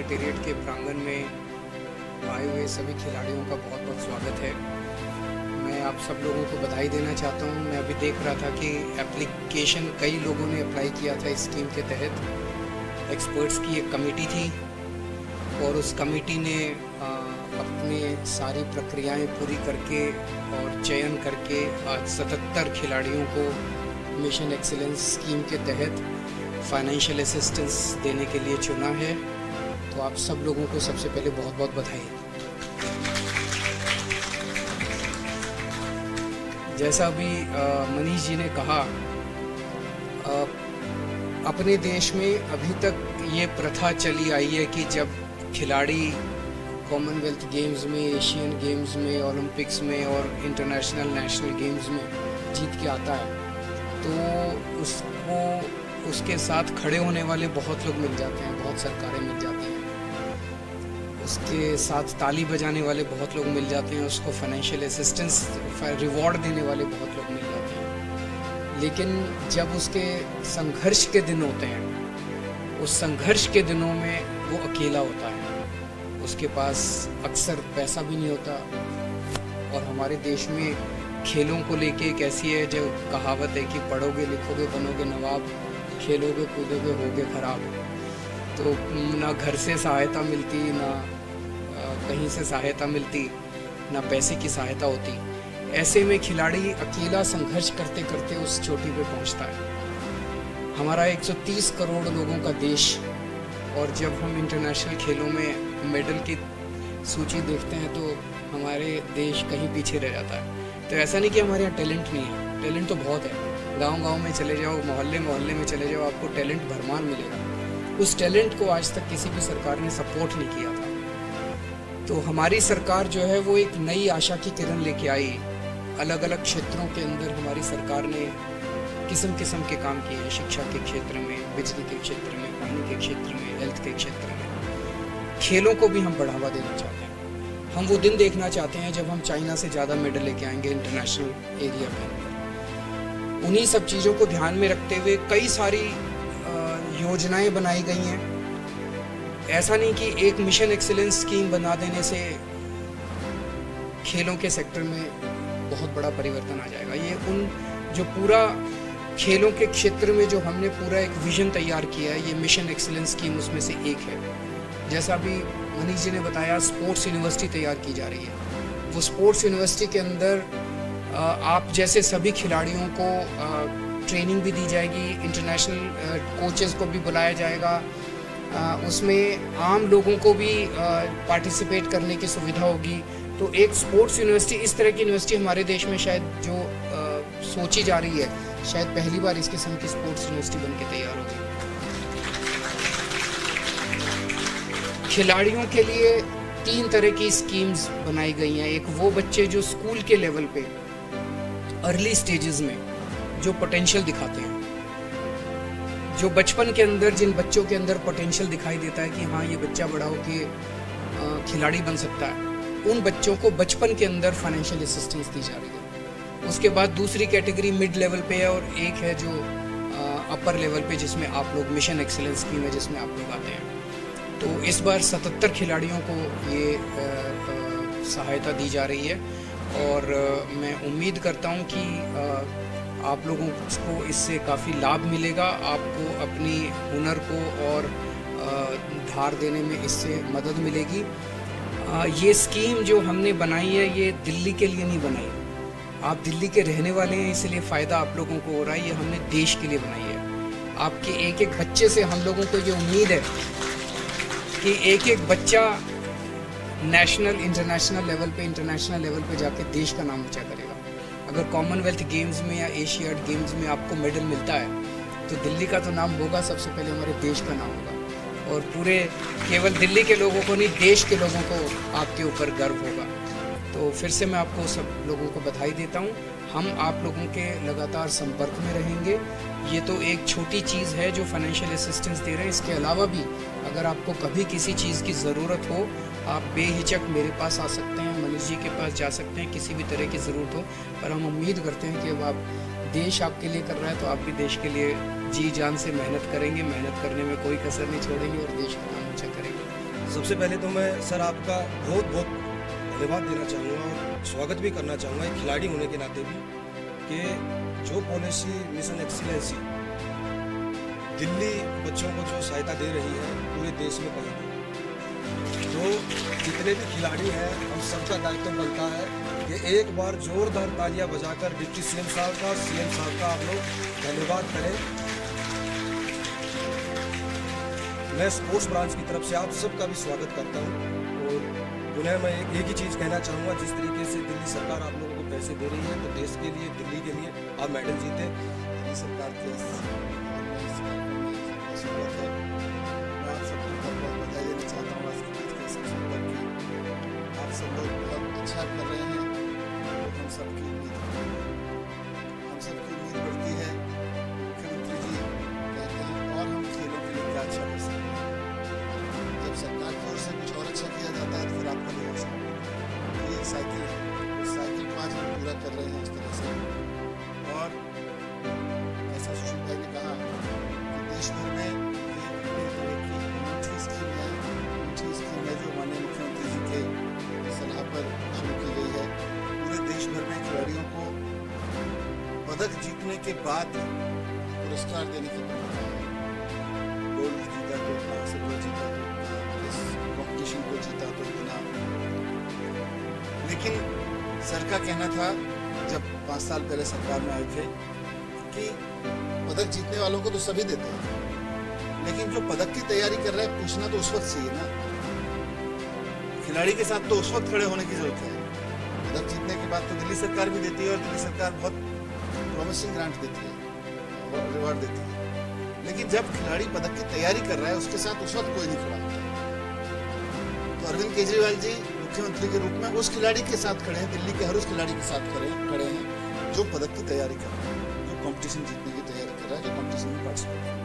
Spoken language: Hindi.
सेक्रेटेरिएट के प्रांगण में आए हुए सभी खिलाड़ियों का बहुत बहुत स्वागत है। मैं आप सब लोगों को बधाई देना चाहता हूं। मैं अभी देख रहा था कि एप्लीकेशन कई लोगों ने अप्लाई किया था इस स्कीम के तहत। एक्सपर्ट्स की एक कमेटी थी और उस कमेटी ने अपने सारी प्रक्रियाएं पूरी करके और चयन करके आज 77 खिलाड़ियों को मिशन एक्सीलेंस स्कीम के तहत फाइनेंशियल असिस्टेंस देने के लिए चुना है। तो आप सब लोगों को सबसे पहले बहुत बहुत बधाई। जैसा अभी मनीष जी ने कहा, अपने देश में अभी तक ये प्रथा चली आई है कि जब खिलाड़ी कॉमनवेल्थ गेम्स में, एशियन गेम्स में, ओलंपिक्स में और इंटरनेशनल नेशनल गेम्स में जीत के आता है तो उसको उसके साथ खड़े होने वाले बहुत लोग मिल जाते हैं, बहुत सरकारें मिल जाती हैं। उसके साथ ताली बजाने वाले बहुत लोग मिल जाते हैं, उसको फाइनेंशियल असिस्टेंस रिवॉर्ड देने वाले बहुत लोग मिल जाते हैं। लेकिन जब उसके संघर्ष के दिन होते हैं, उस संघर्ष के दिनों में वो अकेला होता है। उसके पास अक्सर पैसा भी नहीं होता। और हमारे देश में खेलों को लेके एक ऐसी है जो कहावत है कि पढ़ोगे लिखोगे बनोगे नवाब, खेलोगे कूदोगे होगे खराब। तो ना घर से सहायता मिलती, ना कहीं से सहायता मिलती, ना पैसे की सहायता होती। ऐसे में खिलाड़ी अकेला संघर्ष करते करते उस चोटी पे पहुंचता है। हमारा 130 करोड़ लोगों का देश, और जब हम इंटरनेशनल खेलों में मेडल की सूची देखते हैं तो हमारे देश कहीं पीछे रह जाता है। तो ऐसा नहीं कि हमारे यहाँ टैलेंट नहीं है, टैलेंट तो बहुत है। गांव-गांव में चले जाओ, मोहल्ले में चले जाओ, आपको टैलेंट भरमार मिलेगा। उस टैलेंट को आज तक किसी भी सरकार ने सपोर्ट नहीं किया था। तो हमारी सरकार जो है वो एक नई आशा की किरण लेके आई। अलग अलग क्षेत्रों के अंदर हमारी सरकार ने किस्म किस्म के काम किए हैं। शिक्षा के क्षेत्र में, बिजली के क्षेत्र में, पानी के क्षेत्र में, हेल्थ के क्षेत्र में। खेलों को भी हम बढ़ावा देना चाहते हैं। हम वो दिन देखना चाहते हैं जब हम चाइना से ज़्यादा मेडल लेके आएंगे इंटरनेशनल एरिया में। उन्हीं सब चीज़ों को ध्यान में रखते हुए कई सारी योजनाएं बनाई गई हैं। ऐसा नहीं कि एक मिशन एक्सीलेंस स्कीम बना देने से खेलों के सेक्टर में बहुत बड़ा परिवर्तन आ जाएगा। ये उन जो पूरा खेलों के क्षेत्र में जो हमने पूरा एक विजन तैयार किया है, ये मिशन एक्सीलेंस स्कीम उसमें से एक है। जैसा अभी मनीष जी ने बताया, स्पोर्ट्स यूनिवर्सिटी तैयार की जा रही है। वो स्पोर्ट्स यूनिवर्सिटी के अंदर आप जैसे सभी खिलाड़ियों को ट्रेनिंग भी दी जाएगी, इंटरनेशनल कोचेस को भी बुलाया जाएगा। उसमें आम लोगों को भी पार्टिसिपेट करने की सुविधा होगी। तो एक स्पोर्ट्स यूनिवर्सिटी, इस तरह की यूनिवर्सिटी हमारे देश में शायद जो सोची जा रही है, शायद पहली बार इस किस्म की स्पोर्ट्स यूनिवर्सिटी बन के तैयार होगी। खिलाड़ियों के लिए 3 तरह की स्कीम्स बनाई गई हैं। एक वो बच्चे जो स्कूल के लेवल पे अर्ली स्टेजेस में जो पोटेंशियल दिखाते हैं, जो बचपन के अंदर, जिन बच्चों के अंदर पोटेंशियल दिखाई देता है कि हाँ ये बच्चा बड़ा होके खिलाड़ी बन सकता है, उन बच्चों को बचपन के अंदर फाइनेंशियल असिस्टेंस दी जा रही है। उसके बाद दूसरी कैटेगरी मिड लेवल पे है और एक है जो अपर लेवल पे, जिसमें आप लोग मिशन एक्सीलेंस स्कीम है जिसमें आप लोग आते हैं। तो इस बार 77 खिलाड़ियों को ये सहायता दी जा रही है और मैं उम्मीद करता हूँ कि आप लोगों को इससे काफ़ी लाभ मिलेगा। आपको अपनी हुनर को और धार देने में इससे मदद मिलेगी। ये स्कीम जो हमने बनाई है ये दिल्ली के लिए नहीं बनाई। आप दिल्ली के रहने वाले हैं इसलिए फ़ायदा आप लोगों को हो रहा है। ये हमने देश के लिए बनाई है। आपके एक एक बच्चे से हम लोगों को ये उम्मीद है कि एक एक बच्चा नेशनल, इंटरनेशनल लेवल पे जाके देश का नाम ऊंचा करेगा। अगर कॉमनवेल्थ गेम्स में या एशियाड गेम्स में आपको मेडल मिलता है तो दिल्ली का तो नाम होगा, सबसे पहले हमारे देश का नाम होगा। और पूरे केवल दिल्ली के लोगों को नहीं, देश के लोगों को आपके ऊपर गर्व होगा। तो फिर से मैं आपको सब लोगों को बधाई देता हूँ। हम आप लोगों के लगातार संपर्क में रहेंगे। ये तो एक छोटी चीज़ है जो फाइनेंशियल असिस्टेंस दे रहे हैं। इसके अलावा भी अगर आपको कभी किसी चीज़ की ज़रूरत हो, आप बेहिचक मेरे पास आ सकते हैं, मनीष जी के पास जा सकते हैं, किसी भी तरह की ज़रूरत हो। पर हम उम्मीद करते हैं कि अब आप देश आपके लिए कर रहा है तो आप भी देश के लिए जी जान से मेहनत करेंगे। मेहनत करने में कोई कसर नहीं छोड़ेंगे और देश का नाम ऊँचा करेंगे। सबसे पहले तो मैं सर आपका बहुत बहुत धन्यवाद देना चाहूँगा और स्वागत भी करना चाहूँगा एक खिलाड़ी होने के नाते भी कि जो पॉलिसी मिशन एक्सीलेंसी दिल्ली बच्चों को जो सहायता दे रही है पूरे देश में कहीं नहीं। तो जितने भी खिलाड़ी हैं हम सबका दायित्व बनता है कि एक बार जोरदार तालियां बजाकर डिप्टी सीएम साहब का सीएम साहब का आप लोग धन्यवाद करें। मैं स्पोर्ट्स ब्रांच की तरफ से आप सबका भी स्वागत करता हूं और पुनः मैं एक ही चीज़ कहना चाहूँगा, जिस तरीके से दिल्ली सरकार आप लोगों को पैसे दे रही है तो देश के लिए, दिल्ली के लिए आप मेडल जीते। दिल्ली सरकार के मैं आप सबको बहुत बहुत बधाई देना चाहता हूँ आज के इस अवसर पर कि आप सब लोग बहुत अच्छा कर रहे हैं। तो हम सबकी उम्मीद बढ़ती है। मुख्यमंत्री जी कहते हैं और हम खेलों के लिए क्या अच्छा कर सकते हैं। जब सरकार की ओर से कुछ और अच्छा किया जाता है तो फिर आपका भी और ये एक साइकिल है, उस साइकिल को आज हम पूरा कर रहे हैं उस तरह से। और ऐसा सुशील भाई ने कहा कि देश भर में अनूठी स्कीम है जो माननीय मुख्यमंत्री जी के सलाह पर शुरू की गई है। पूरे देश भर में खिलाड़ियों को पदक जीतने के बाद पुरस्कार देने की परंपरा है। गोल्ड जीता तो इतना, सिल्वर जीता तो इतना, इस कॉम्पिटिशन को जीता तो इतना। लेकिन सर का कहना था जब 5 साल पहले सरकार में आए थे कि पदक जीतने वालों को तो सभी देते हैं, लेकिन जो पदक की तैयारी कर रहा है पूछना तो उस वक्त चाहिए ना। खिलाड़ी के साथ तो उस वक्त खड़े होने की जरूरत है। पदक जीतने के बाद तो दिल्ली सरकार भी देती है और दिल्ली सरकार बहुत प्रॉमिसिंग ग्रांट देती है, रिवार्ड देती है। लेकिन जब खिलाड़ी पदक की तैयारी कर रहा है उसके साथ उस वक्त कोई नहीं खड़ा होता। तो अरविंद केजरीवाल जी मुख्यमंत्री के रूप में उस खिलाड़ी के साथ खड़े हैं, दिल्ली के हर उस खिलाड़ी के साथ खड़े हैं जो पदक की तैयारी कर रहा है, जो कंपटीशन जीतने की तैयारी कर रहा है, जो कंपटीशन में पार्टिसिपेट कर रहा है।